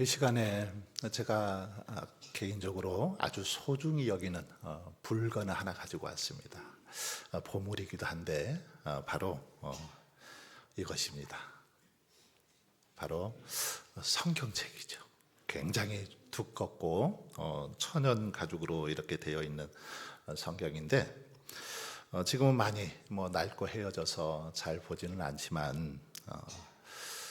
이 시간에 제가 개인적으로 아주 소중히 여기는 물건을 하나 가지고 왔습니다. 보물이기도 한데 바로 이것입니다. 바로 성경책이죠. 굉장히 두껍고 천연 가죽으로 이렇게 되어 있는 성경인데 지금은 많이 낡고 헤어져서 잘 보지는 않지만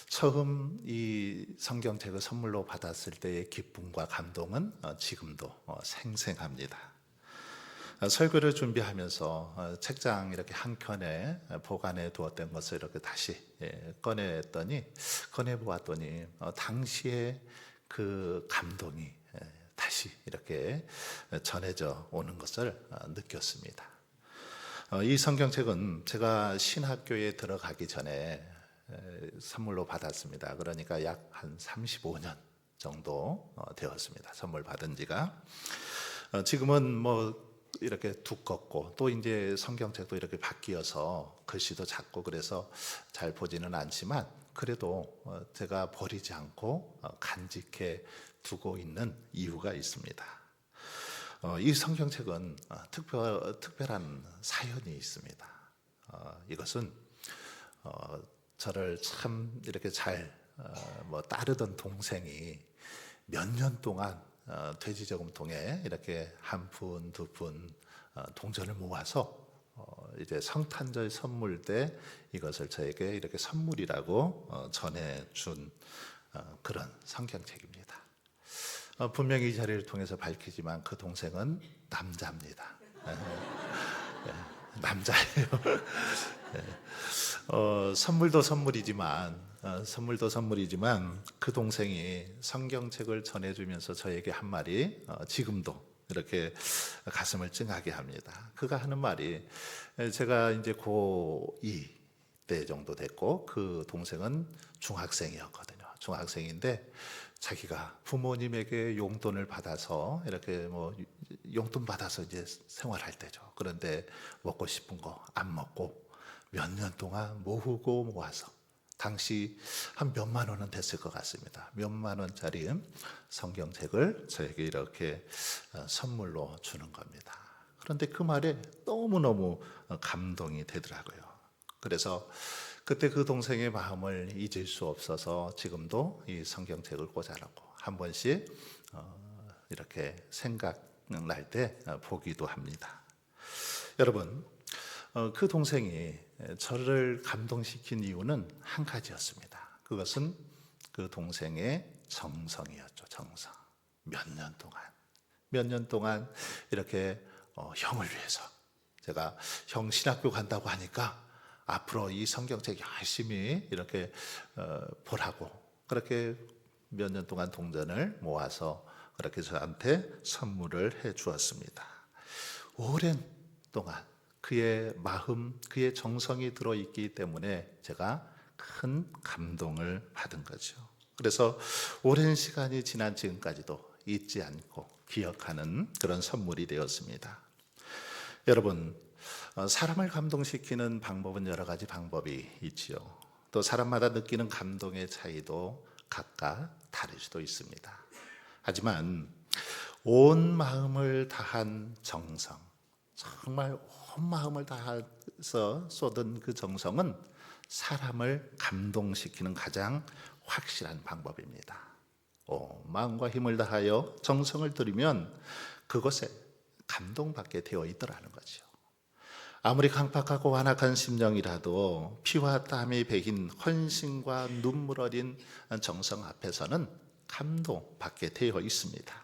처음 이 성경책을 선물로 받았을 때의 기쁨과 감동은 지금도 생생합니다. 설교를 준비하면서 책장 이렇게 한 켠에 보관해 두었던 것을 이렇게 다시 꺼내 보았더니 당시의 그 감동이 다시 이렇게 전해져 오는 것을 느꼈습니다. 이 성경책은 제가 신학교에 들어가기 전에 선물로 받았습니다. 그러니까 약 한 35년 정도 되었습니다. 선물 받은 지가. 지금은 이렇게 두껍고 또 이제 성경책도 이렇게 바뀌어서 글씨도 작고 그래서 잘 보지는 않지만 그래도 제가 버리지 않고 간직해 두고 있는 이유가 있습니다. 이 성경책은 특별한 사연이 있습니다. 이것은 저를 참 이렇게 잘 따르던 동생이 몇 년 동안 돼지저금통에 이렇게 한 푼, 두 푼 동전을 모아서 이제 성탄절 선물 때 이것을 저에게 이렇게 선물이라고 전해준 그런 성경책입니다. 분명히 이 자리를 통해서 밝히지만 그 동생은 남자입니다. 남자예요. 선물도 선물이지만 그 동생이 성경책을 전해주면서 저에게 한 말이 지금도 이렇게 가슴을 찡하게 합니다. 그가 하는 말이 제가 이제 고2 때 정도 됐고 그 동생은 중학생이었거든요. 중학생인데 자기가 부모님에게 용돈을 받아서 이렇게 용돈 받아서 이제 생활할 때죠. 그런데 먹고 싶은 거 안 먹고 몇 년 동안 모으고 모아서 당시 한 몇만 원은 됐을 것 같습니다. 몇만 원짜리 성경책을 저에게 이렇게 선물로 주는 겁니다. 그런데 그 말에 너무너무 감동이 되더라고요. 그래서 그때 그 동생의 마음을 잊을 수 없어서 지금도 이 성경책을 꽂아놓고 한 번씩 이렇게 생각날 때 보기도 합니다. 여러분, 그 동생이 저를 감동시킨 이유는 한 가지였습니다. 그것은 그 동생의 정성이었죠. 정성. 몇 년 동안 이렇게 형을 위해서 제가 형 신학교 간다고 하니까 앞으로 이 성경책 열심히 이렇게 보라고 그렇게 몇 년 동안 동전을 모아서 그렇게 저한테 선물을 해 주었습니다. 오랜 동안 그의 마음, 그의 정성이 들어있기 때문에 제가 큰 감동을 받은 거죠. 그래서 오랜 시간이 지난 지금까지도 잊지 않고 기억하는 그런 선물이 되었습니다. 여러분, 사람을 감동시키는 방법은 여러 가지 방법이 있지요. 또 사람마다 느끼는 감동의 차이도 각각 다를 수도 있습니다. 하지만 온 마음을 다한 정성, 정말 온 마음을 다해서 쏟은 그 정성은 사람을 감동시키는 가장 확실한 방법입니다. 마음과 힘을 다하여 정성을 들이면 그것에 감동받게 되어 있더라는 거죠. 아무리 강팍하고 완악한 심령이라도 피와 땀이 배긴 헌신과 눈물 어린 정성 앞에서는 감동받게 되어 있습니다.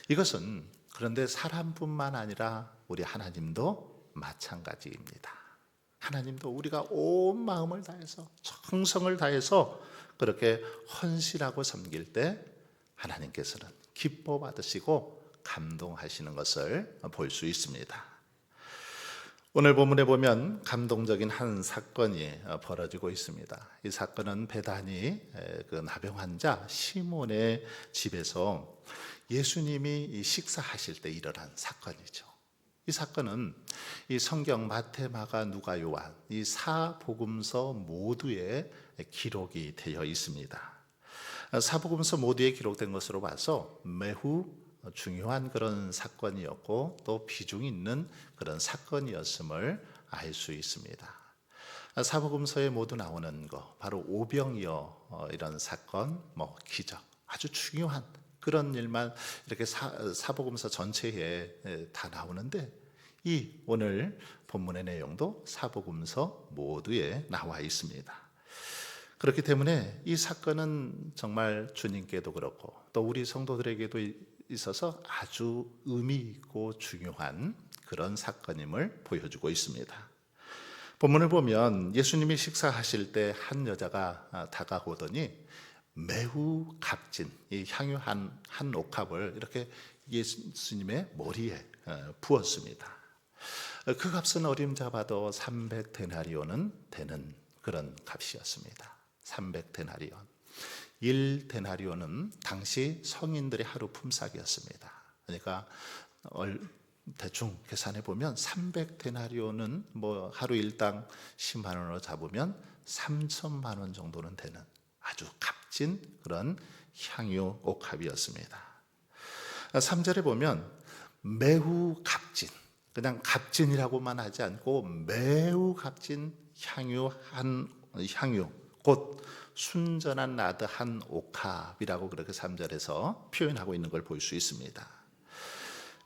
이것은 그런데 사람뿐만 아니라 우리 하나님도 마찬가지입니다. 하나님도 우리가 온 마음을 다해서 정성을 다해서 그렇게 헌신하고 섬길 때 하나님께서는 기뻐 받으시고 감동하시는 것을 볼 수 있습니다. 오늘 본문에 보면 감동적인 한 사건이 벌어지고 있습니다. 이 사건은 베다니 그 나병 환자 시몬의 집에서 예수님이 식사하실 때 일어난 사건이죠. 이 사건은 이 성경 마태, 마가, 누가, 요한 이 사복음서 모두에 기록이 되어 있습니다. 사복음서 모두에 기록된 것으로 봐서 매우 중요한 그런 사건이었고 또 비중 있는 그런 사건이었음을 알 수 있습니다. 사복음서에 모두 나오는 거 바로 오병이어 이런 사건, 기적, 아주 중요한 그런 일만 이렇게 사복음서 전체에 다 나오는데 이 오늘 본문의 내용도 사복음서 모두에 나와 있습니다. 그렇기 때문에 이 사건은 정말 주님께도 그렇고 또 우리 성도들에게도 있어서 아주 의미 있고 중요한 그런 사건임을 보여주고 있습니다. 본문을 보면 예수님이 식사하실 때 한 여자가 다가오더니 매우 값진 이 향유 한 옥합을 이렇게 예수님의 머리에 부었습니다. 그 값은 어림잡아도 300데나리온은 되는 그런 값이었습니다. 300데나리온. 1데나리온은 당시 성인들의 하루 품삯이었습니다. 그러니까 대충 계산해 보면 300데나리온은 하루 일당 10만 원으로 잡으면 3천만 원 정도는 되는 아주 값진 그런 향유 옥합이었습니다. 3절에 보면 매우 값진, 그냥 값진이라고만 하지 않고 매우 값진 향유 곧 순전한 나드 한 옥합이라고 그렇게 3절에서 표현하고 있는 걸 볼 수 있습니다.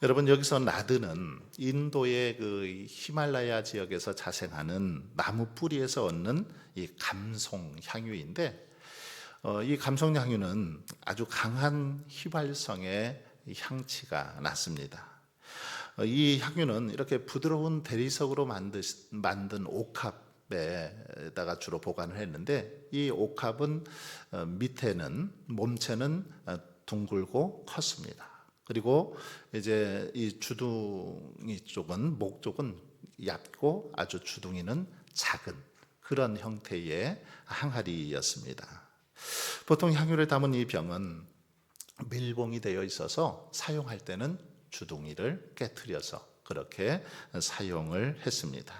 여러분, 여기서 나드는 인도의 그 히말라야 지역에서 자생하는 나무 뿌리에서 얻는 이 감송 향유인데, 이 감송 향유는 아주 강한 휘발성의 향치가 났습니다. 이 향유는 이렇게 부드러운 대리석으로 만든 옥합에다가 주로 보관을 했는데, 이 옥합은 밑에는 몸체는 둥글고 컸습니다. 그리고 이제 이 주둥이 쪽은 목 쪽은 얇고 아주 주둥이는 작은 그런 형태의 항아리였습니다. 보통 향유를 담은 이 병은 밀봉이 되어 있어서 사용할 때는 주둥이를 깨트려서 그렇게 사용을 했습니다.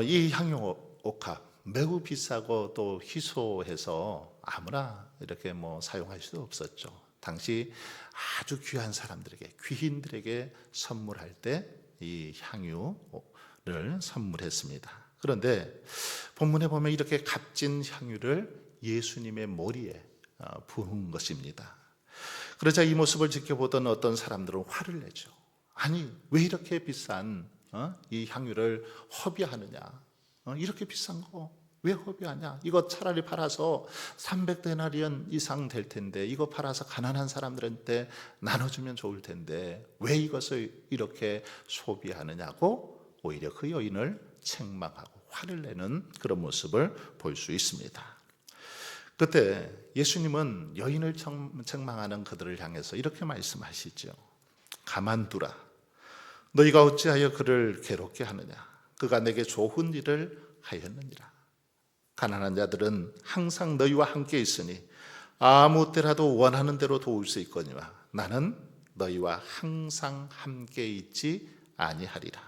이 향유 옥합 매우 비싸고 또 희소해서 아무나 이렇게 사용할 수도 없었죠. 당시 아주 귀한 사람들에게, 귀인들에게 선물할 때 이 향유를 선물했습니다. 그런데 본문에 보면 이렇게 값진 향유를 예수님의 머리에 부은 것입니다. 그러자 이 모습을 지켜보던 어떤 사람들은 화를 내죠. 아니, 왜 이렇게 비싼 이 향유를 허비하느냐? 이렇게 비싼 거 왜 허비하냐? 이거 차라리 팔아서 300데나리온 이상 될 텐데, 이거 팔아서 가난한 사람들한테 나눠주면 좋을 텐데 왜 이것을 이렇게 소비하느냐고 오히려 그 여인을 책망하고 화를 내는 그런 모습을 볼 수 있습니다. 그때 예수님은 여인을 책망하는 그들을 향해서 이렇게 말씀하시죠. 가만두라. 너희가 어찌하여 그를 괴롭게 하느냐? 그가 내게 좋은 일을 하였느니라. 가난한 자들은 항상 너희와 함께 있으니 아무 때라도 원하는 대로 도울 수 있거니와 나는 너희와 항상 함께 있지 아니하리라.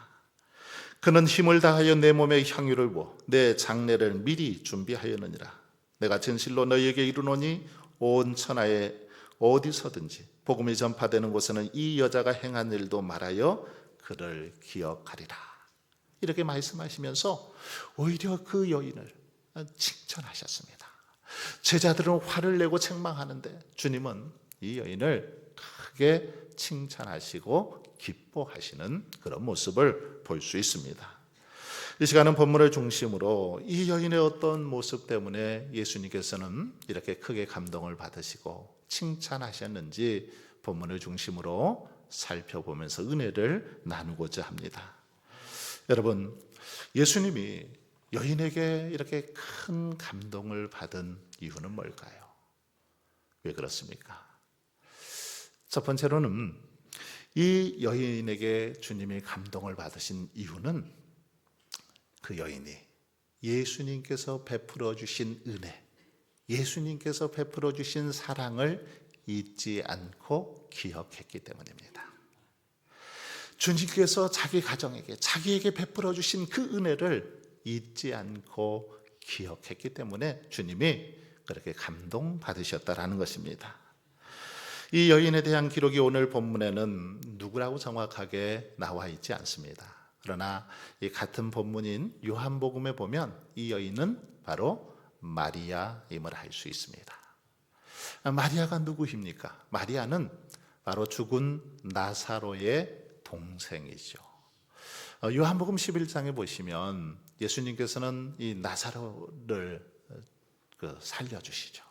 그는 힘을 다하여 내 몸에 향유를 부어 내 장례를 미리 준비하였느니라. 내가 진실로 너희에게 이르노니 온 천하에 어디서든지 복음이 전파되는 곳에는 이 여자가 행한 일도 말하여 그를 기억하리라. 이렇게 말씀하시면서 오히려 그 여인을 칭찬하셨습니다. 제자들은 화를 내고 책망하는데 주님은 이 여인을 크게 칭찬하시고 기뻐하시는 그런 모습을 볼 수 있습니다. 이 시간은 본문을 중심으로 이 여인의 어떤 모습 때문에 예수님께서는 이렇게 크게 감동을 받으시고 칭찬하셨는지 본문을 중심으로 살펴보면서 은혜를 나누고자 합니다. 여러분, 예수님이 여인에게 이렇게 큰 감동을 받은 이유는 뭘까요? 왜 그렇습니까? 첫 번째로는 이 여인에게 주님이 감동을 받으신 이유는 그 여인이 예수님께서 베풀어 주신 은혜, 예수님께서 베풀어 주신 사랑을 잊지 않고 기억했기 때문입니다. 주님께서 자기 가정에게, 자기에게 베풀어 주신 그 은혜를 잊지 않고 기억했기 때문에 주님이 그렇게 감동받으셨다라는 것입니다. 이 여인에 대한 기록이 오늘 본문에는 누구라고 정확하게 나와 있지 않습니다. 그러나 이 같은 본문인 요한복음에 보면 이 여인은 바로 마리아임을 알 수 있습니다. 마리아가 누구입니까? 마리아는 바로 죽은 나사로의 동생이죠. 요한복음 11장에 보시면 예수님께서는 이 나사로를 살려주시죠.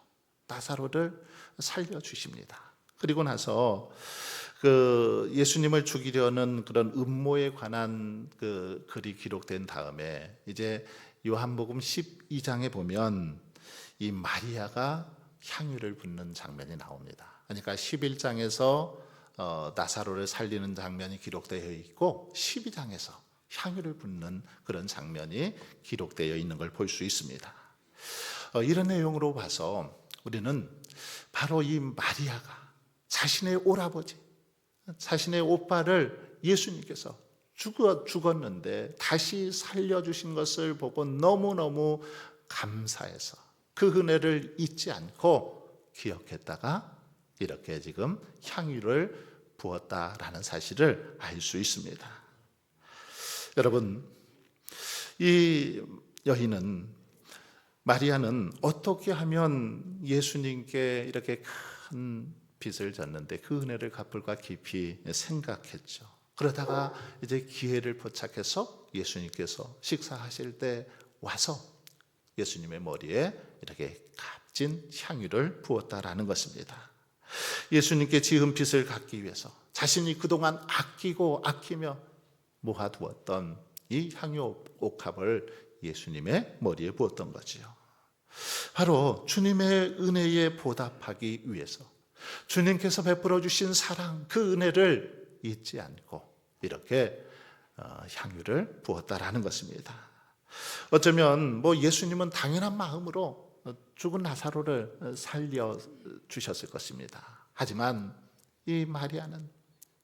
나사로를 살려주십니다. 그리고 나서 예수님을 죽이려는 그런 음모에 관한 글이 기록된 다음에 이제 요한복음 12장에 보면 이 마리아가 향유를 붓는 장면이 나옵니다. 그러니까 11장에서 나사로를 살리는 장면이 기록되어 있고 12장에서 향유를 붓는 그런 장면이 기록되어 있는 걸 볼 수 있습니다. 이런 내용으로 봐서 우리는 바로 이 마리아가 자신의 오라버지, 자신의 오빠를 예수님께서 죽었는데 다시 살려주신 것을 보고 너무너무 감사해서 그 은혜를 잊지 않고 기억했다가 이렇게 지금 향유를 부었다라는 사실을 알 수 있습니다. 여러분, 이 여인은, 마리아는 어떻게 하면 예수님께 이렇게 큰 빚을 졌는데 그 은혜를 갚을까 깊이 생각했죠. 그러다가 이제 기회를 포착해서 예수님께서 식사하실 때 와서 예수님의 머리에 이렇게 값진 향유를 부었다라는 것입니다. 예수님께 지은 빚을 갚기 위해서 자신이 그동안 아끼며 모아두었던 이 향유 옥합을 예수님의 머리에 부었던 거지요. 바로 주님의 은혜에 보답하기 위해서 주님께서 베풀어 주신 사랑, 그 은혜를 잊지 않고 이렇게 향유를 부었다라는 것입니다. 어쩌면 예수님은 당연한 마음으로 죽은 나사로를 살려 주셨을 것입니다. 하지만 이 마리아는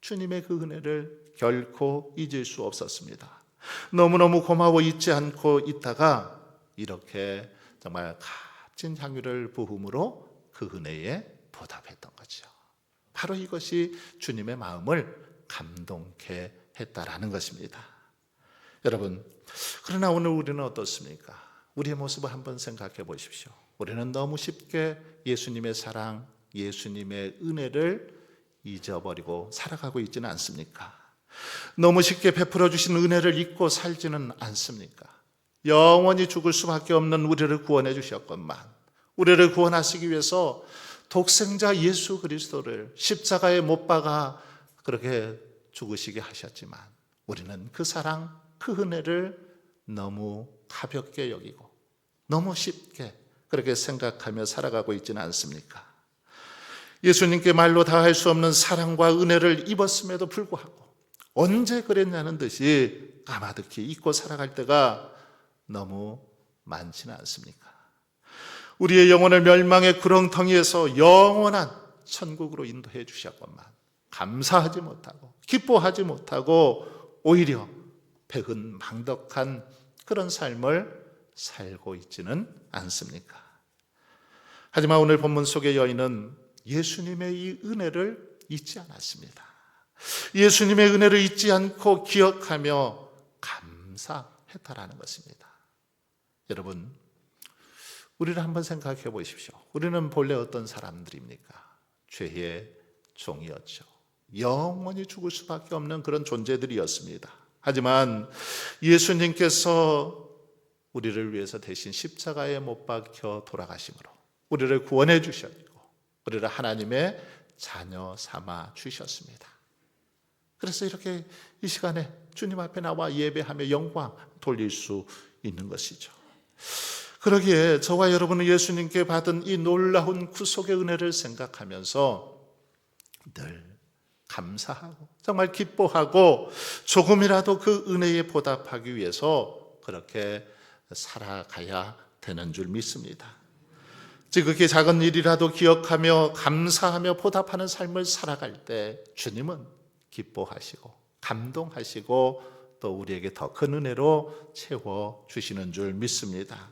주님의 그 은혜를 결코 잊을 수 없었습니다. 너무너무 고마워 잊지 않고 있다가 이렇게 정말 값진 향유를 부음으로 그 은혜에 보답했던 거죠. 바로 이것이 주님의 마음을 감동케 했다라는 것입니다. 여러분, 그러나 오늘 우리는 어떻습니까? 우리의 모습을 한번 생각해 보십시오. 우리는 너무 쉽게 예수님의 사랑, 예수님의 은혜를 잊어버리고 살아가고 있지는 않습니까? 너무 쉽게 베풀어 주신 은혜를 잊고 살지는 않습니까? 영원히 죽을 수밖에 없는 우리를 구원해 주셨건만, 우리를 구원하시기 위해서 독생자 예수 그리스도를 십자가에 못 박아 그렇게 죽으시게 하셨지만 우리는 그 사랑, 그 은혜를 너무 가볍게 여기고 너무 쉽게 그렇게 생각하며 살아가고 있지는 않습니까? 예수님께 말로 다 할 수 없는 사랑과 은혜를 입었음에도 불구하고 언제 그랬냐는 듯이 까마득히 잊고 살아갈 때가 너무 많지는 않습니까? 우리의 영혼을 멸망의 구렁텅이에서 영원한 천국으로 인도해 주셨건만 감사하지 못하고 기뻐하지 못하고 오히려 배은망덕한 그런 삶을 살고 있지는 않습니까? 하지만 오늘 본문 속의 여인은 예수님의 이 은혜를 잊지 않았습니다. 예수님의 은혜를 잊지 않고 기억하며 감사했다라는 것입니다. 여러분, 우리를 한번 생각해 보십시오. 우리는 본래 어떤 사람들입니까? 죄의 종이었죠. 영원히 죽을 수밖에 없는 그런 존재들이었습니다. 하지만 예수님께서 우리를 위해서 대신 십자가에 못 박혀 돌아가심으로 우리를 구원해 주셨고 우리를 하나님의 자녀 삼아 주셨습니다. 그래서 이렇게 이 시간에 주님 앞에 나와 예배하며 영광 돌릴 수 있는 것이죠. 그러기에 저와 여러분은 예수님께 받은 이 놀라운 구속의 은혜를 생각하면서 늘 감사하고 정말 기뻐하고 조금이라도 그 은혜에 보답하기 위해서 그렇게 살아가야 되는 줄 믿습니다. 지극히 작은 일이라도 기억하며 감사하며 보답하는 삶을 살아갈 때 주님은 기뻐하시고 감동하시고 또 우리에게 더 큰 은혜로 채워주시는 줄 믿습니다.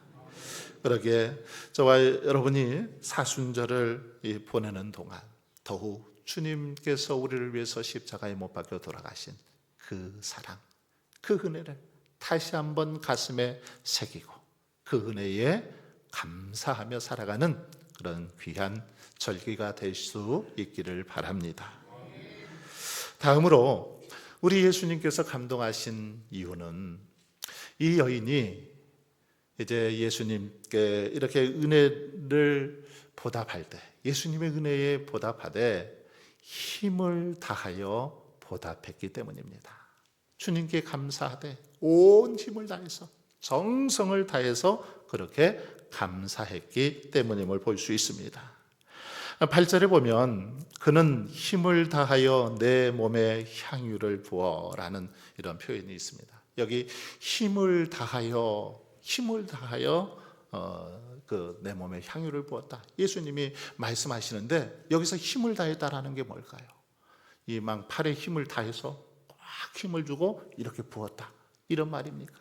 그러게 저와 여러분이 사순절을 보내는 동안 더욱 주님께서 우리를 위해서 십자가에 못 박혀 돌아가신 그 사랑, 그 은혜를 다시 한번 가슴에 새기고 그 은혜에 감사하며 살아가는 그런 귀한 절기가 될 수 있기를 바랍니다. 다음으로 우리 예수님께서 감동하신 이유는 이 여인이 이제 예수님께 이렇게 은혜를 보답할 때, 예수님의 은혜에 보답하되 힘을 다하여 보답했기 때문입니다. 주님께 감사하되 온 힘을 다해서, 정성을 다해서 그렇게 감사했기 때문임을 볼 수 있습니다. 8절에 보면 그는 힘을 다하여 내 몸에 향유를 부어라는 이런 표현이 있습니다. 여기 힘을 다하여 내 몸에 향유를 부었다. 예수님이 말씀하시는데 여기서 힘을 다했다라는 게 뭘까요? 이 막 팔에 힘을 다해서 꽉 힘을 주고 이렇게 부었다, 이런 말입니까?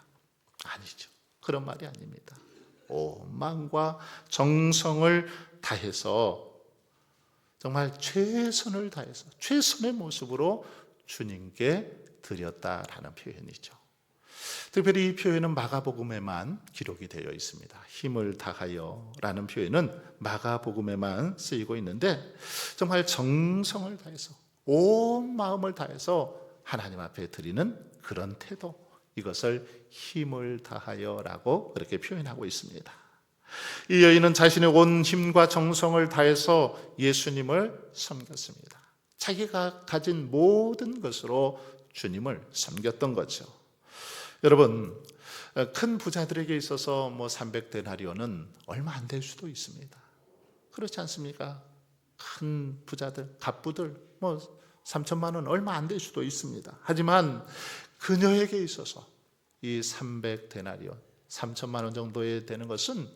아니죠. 그런 말이 아닙니다. 온 마음과 정성을 다해서 정말 최선을 다해서 최선의 모습으로 주님께 드렸다라는 표현이죠. 특별히 이 표현은 마가복음에만 기록이 되어 있습니다. 힘을 다하여라는 표현은 마가복음에만 쓰이고 있는데 정말 정성을 다해서 온 마음을 다해서 하나님 앞에 드리는 그런 태도, 이것을 힘을 다하여라고 그렇게 표현하고 있습니다. 이 여인은 자신의 온 힘과 정성을 다해서 예수님을 섬겼습니다. 자기가 가진 모든 것으로 주님을 섬겼던 거죠. 여러분, 큰 부자들에게 있어서 300데나리온은 얼마 안 될 수도 있습니다. 그렇지 않습니까? 큰 부자들, 갑부들 3천만 원 얼마 안 될 수도 있습니다. 하지만 그녀에게 있어서 이 300데나리온, 3천만 원 정도에 되는 것은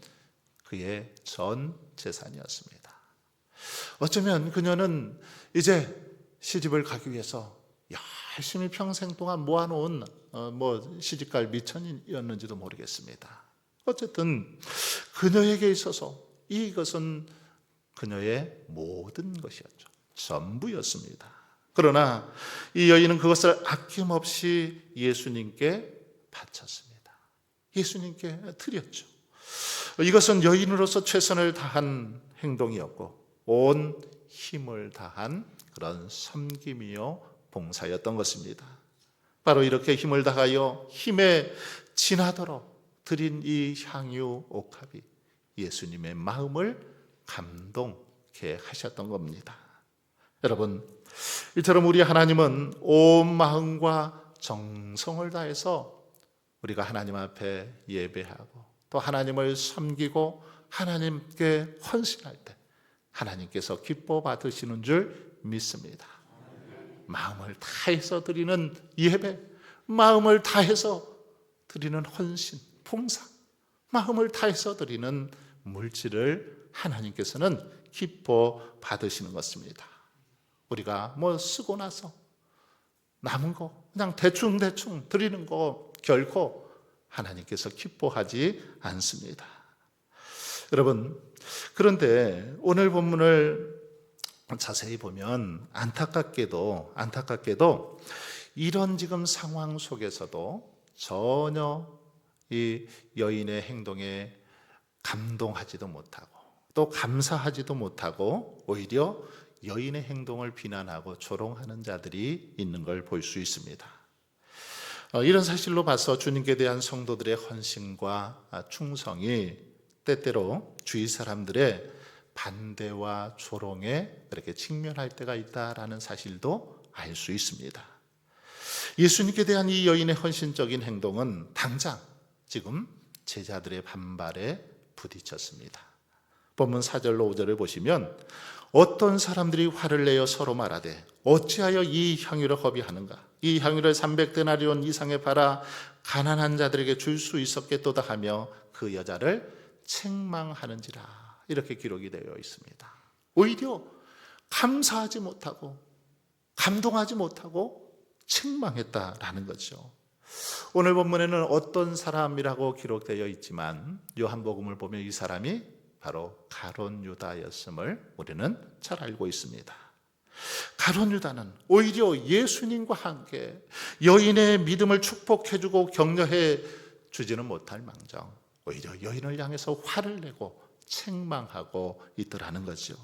그의 전 재산이었습니다. 어쩌면 그녀는 이제 시집을 가기 위해서 열심히 평생 동안 모아놓은 시집갈 미천이었는지도 모르겠습니다. 어쨌든 그녀에게 있어서 이것은 그녀의 모든 것이었죠. 전부였습니다. 그러나 이 여인은 그것을 아낌없이 예수님께 바쳤습니다. 예수님께 드렸죠. 이것은 여인으로서 최선을 다한 행동이었고 온 힘을 다한 그런 섬김이요 봉사였던 것입니다. 바로 이렇게 힘을 다하여 힘에 지나도록 드린 이 향유 옥합이 예수님의 마음을 감동케 하셨던 겁니다. 여러분, 이처럼 우리 하나님은 온 마음과 정성을 다해서 우리가 하나님 앞에 예배하고 또 하나님을 섬기고 하나님께 헌신할 때 하나님께서 기뻐 받으시는 줄 믿습니다. 마음을 다해서 드리는 예배, 마음을 다해서 드리는 헌신, 봉사, 마음을 다해서 드리는 물질을 하나님께서는 기뻐 받으시는 것입니다. 우리가 쓰고 나서 남은 거 그냥 대충 드리는 거 결코 하나님께서 기뻐하지 않습니다. 여러분, 그런데 오늘 본문을 자세히 보면 안타깝게도 이런 지금 상황 속에서도 전혀 이 여인의 행동에 감동하지도 못하고 또 감사하지도 못하고 오히려 여인의 행동을 비난하고 조롱하는 자들이 있는 걸 볼 수 있습니다. 이런 사실로 봐서 주님께 대한 성도들의 헌신과 충성이 때때로 주위 사람들의 반대와 조롱에 그렇게 직면할 때가 있다라는 사실도 알 수 있습니다. 예수님께 대한 이 여인의 헌신적인 행동은 당장 지금 제자들의 반발에 부딪혔습니다. 본문 4절로 5절을 보시면 어떤 사람들이 화를 내어 서로 말하되 어찌하여 이 향유를 허비하는가? 이 향유를 300데나리온 이상에 팔아 가난한 자들에게 줄 수 있었겠도다 하며 그 여자를 책망하는지라. 이렇게 기록이 되어 있습니다. 오히려 감사하지 못하고 감동하지 못하고 책망했다라는 거죠. 오늘 본문에는 어떤 사람이라고 기록되어 있지만 요한복음을 보면 이 사람이 바로 가룟 유다였음을 우리는 잘 알고 있습니다. 가룟 유다는 오히려 예수님과 함께 여인의 믿음을 축복해주고 격려해 주지는 못할 망정 오히려 여인을 향해서 화를 내고 책망하고 있더라는 거죠.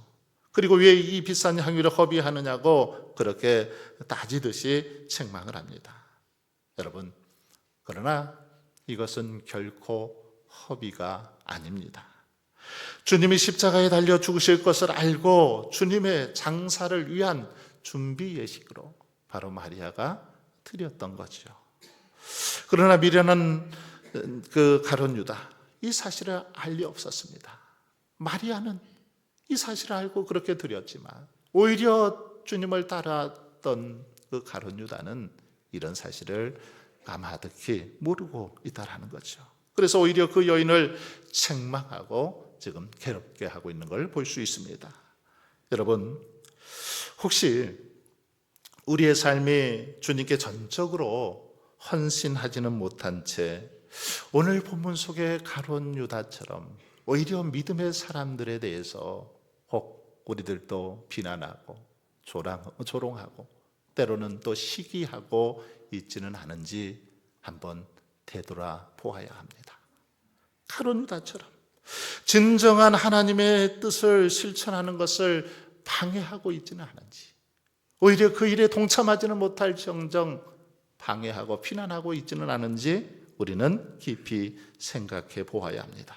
그리고 왜 이 비싼 향유를 허비하느냐고 그렇게 따지듯이 책망을 합니다. 여러분, 그러나 이것은 결코 허비가 아닙니다. 주님이 십자가에 달려 죽으실 것을 알고 주님의 장사를 위한 준비 예식으로 바로 마리아가 드렸던 거죠. 그러나 미련한 그 가룟 유다, 이 사실을 알 리 없었습니다. 마리아는 이 사실을 알고 그렇게 드렸지만 오히려 주님을 따랐던 그 가룟 유다는 이런 사실을 까마득히 모르고 있다라는 거죠. 그래서 오히려 그 여인을 책망하고 지금 괴롭게 하고 있는 걸 볼 수 있습니다. 여러분, 혹시 우리의 삶이 주님께 전적으로 헌신하지는 못한 채 오늘 본문 속의 가룟 유다처럼 오히려 믿음의 사람들에 대해서 혹 우리들도 비난하고 조롱하고 때로는 또 시기하고 있지는 않은지 한번 되돌아보아야 합니다. 가룟 유다처럼 진정한 하나님의 뜻을 실천하는 것을 방해하고 있지는 않은지, 오히려 그 일에 동참하지는 못할 정정 방해하고 비난하고 있지는 않은지 우리는 깊이 생각해 보아야 합니다.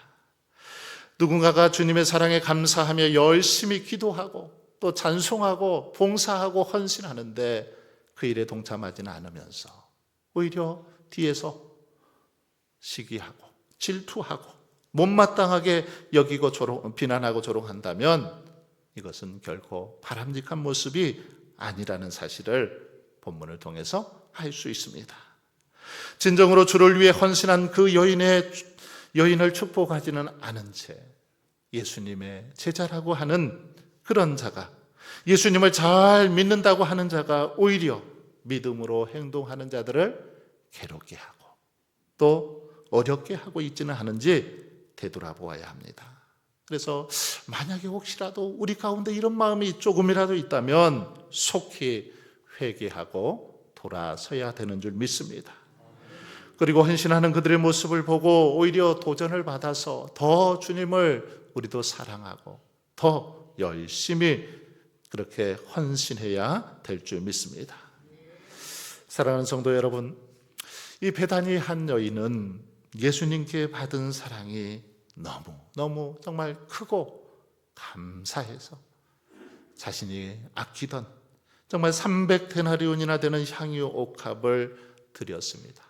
누군가가 주님의 사랑에 감사하며 열심히 기도하고 또 찬송하고 봉사하고 헌신하는데 그 일에 동참하지는 않으면서 오히려 뒤에서 시기하고 질투하고 못마땅하게 여기고 비난하고 조롱한다면 이것은 결코 바람직한 모습이 아니라는 사실을 본문을 통해서 알 수 있습니다. 진정으로 주를 위해 헌신한 그 여인을 축복하지는 않은 채 예수님의 제자라고 하는 그런 자가, 예수님을 잘 믿는다고 하는 자가 오히려 믿음으로 행동하는 자들을 괴롭게 하고 또 어렵게 하고 있지는 않은지 되돌아보아야 합니다. 그래서 만약에 혹시라도 우리 가운데 이런 마음이 조금이라도 있다면 속히 회개하고 돌아서야 되는 줄 믿습니다. 그리고 헌신하는 그들의 모습을 보고 오히려 도전을 받아서 더 주님을 우리도 사랑하고 더 열심히 그렇게 헌신해야 될 줄 믿습니다. 사랑하는 성도 여러분, 이 베다니 한 여인은 예수님께 받은 사랑이 너무 정말 크고 감사해서 자신이 아끼던 정말 300데나리온이나 되는 향유 옥합을 드렸습니다.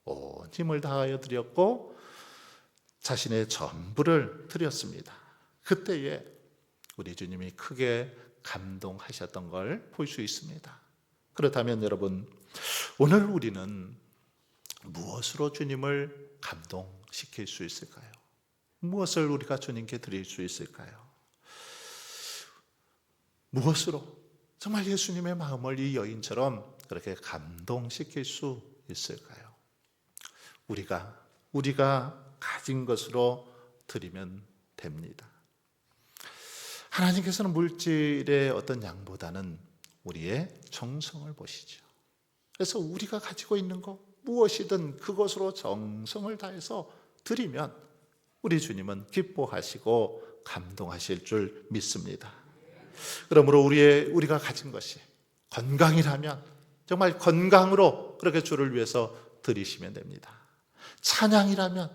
온 힘을 다하여 드렸고 자신의 전부를 드렸습니다. 그때에 우리 주님이 크게 감동하셨던 걸 볼 수 있습니다. 그렇다면 여러분, 오늘 우리는 무엇으로 주님을 감동시킬 수 있을까요? 무엇을 우리가 주님께 드릴 수 있을까요? 무엇으로 정말 예수님의 마음을 이 여인처럼 그렇게 감동시킬 수 있을까요? 우리가 가진 것으로 드리면 됩니다. 하나님께서는 물질의 어떤 양보다는 우리의 정성을 보시죠. 그래서 우리가 가지고 있는 것 무엇이든 그것으로 정성을 다해서 드리면 우리 주님은 기뻐하시고 감동하실 줄 믿습니다. 그러므로 우리가 가진 것이 건강이라면 정말 건강으로 그렇게 주를 위해서 드리시면 됩니다. 찬양이라면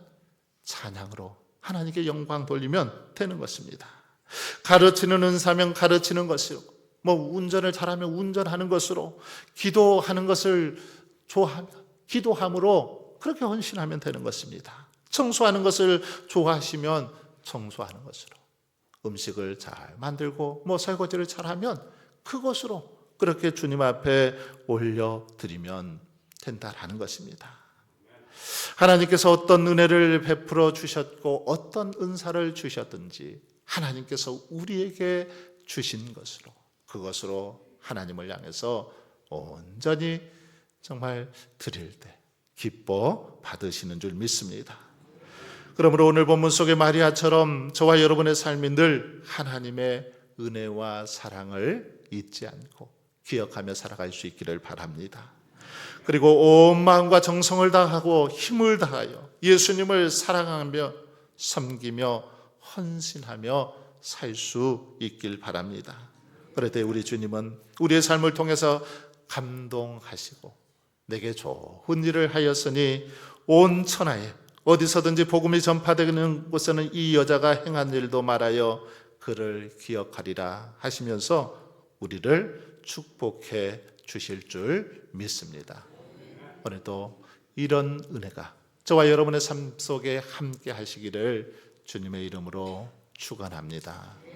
찬양으로 하나님께 영광 돌리면 되는 것입니다. 가르치는 은사면 가르치는 것으로, 운전을 잘하면 운전하는 것으로, 기도하는 것을 좋아하면 기도함으로 그렇게 헌신하면 되는 것입니다. 청소하는 것을 좋아하시면 청소하는 것으로, 음식을 잘 만들고 설거지를 잘하면 그것으로 그렇게 주님 앞에 올려드리면 된다라는 것입니다. 하나님께서 어떤 은혜를 베풀어 주셨고 어떤 은사를 주셨든지 하나님께서 우리에게 주신 것으로, 그것으로 하나님을 향해서 온전히 정말 드릴 때 기뻐 받으시는 줄 믿습니다. 그러므로 오늘 본문 속의 마리아처럼 저와 여러분의 삶이 늘 하나님의 은혜와 사랑을 잊지 않고 기억하며 살아갈 수 있기를 바랍니다. 그리고 온 마음과 정성을 다하고 힘을 다하여 예수님을 사랑하며 섬기며 헌신하며 살 수 있길 바랍니다. 그럴 때 우리 주님은 우리의 삶을 통해서 감동하시고 내게 좋은 일을 하였으니 온 천하에 어디서든지 복음이 전파되는 곳에는 이 여자가 행한 일도 말하여 그를 기억하리라 하시면서 우리를 축복해 주실 줄 믿습니다. 오늘도 이런 은혜가 저와 여러분의 삶 속에 함께 하시기를 주님의 이름으로 축원합니다.